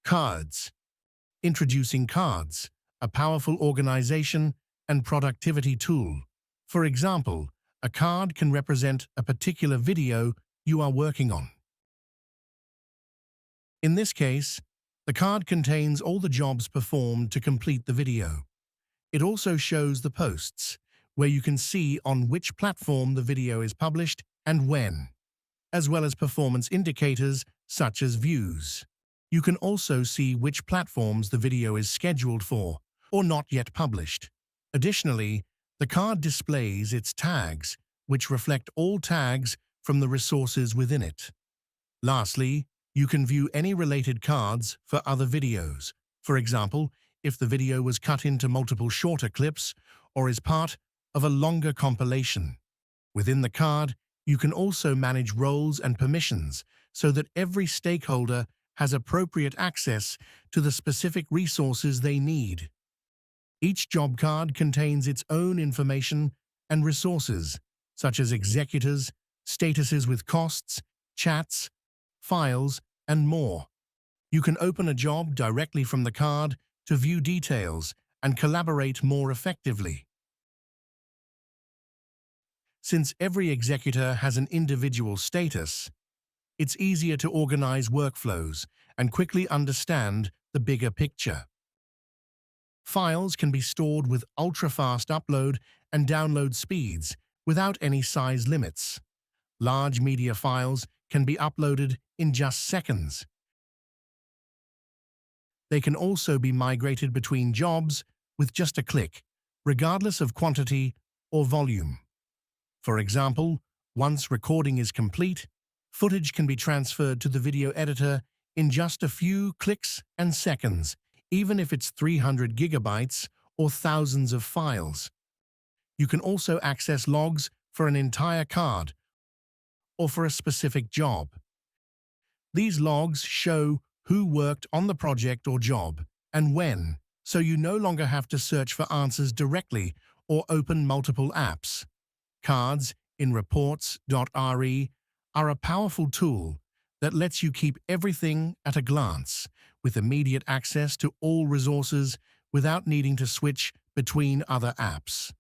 Cards. Introducing cards, a powerful organization and productivity tool. For example, a card can represent a particular video you are working on. In this case, the card contains all the jobs performed to complete the video. It also shows the posts, where you can see on which platform the video is published and when, as well as performance indicators such as views. You can also see which platforms the video is scheduled for or not yet published. Additionally, the card displays its tags, which reflect all tags from the resources within it. Lastly, you can view any related cards for other videos. For example, if the video was cut into multiple shorter clips or is part of a longer compilation. Within the card, you can also manage roles and permissions so that every stakeholder has appropriate access to the specific resources they need. Each job card contains its own information and resources, such as executors, statuses with costs, chats, files, and more. You can open a job directly from the card to view details and collaborate more effectively. Since every executor has an individual status, it's easier to organize workflows and quickly understand the bigger picture. Files can be stored with ultra-fast upload and download speeds without any size limits. Large media files can be uploaded in just seconds. They can also be migrated between jobs with just a click, regardless of quantity or volume. For example, once recording is complete, footage can be transferred to the video editor in just a few clicks and seconds, even if it's 300 gigabytes or thousands of files. You can also access logs for an entire card or for a specific job. These logs show who worked on the project or job and when, so you no longer have to search for answers directly or open multiple apps. Cards in Reports.re are a powerful tool that lets you keep everything at a glance, with immediate access to all resources without needing to switch between other apps.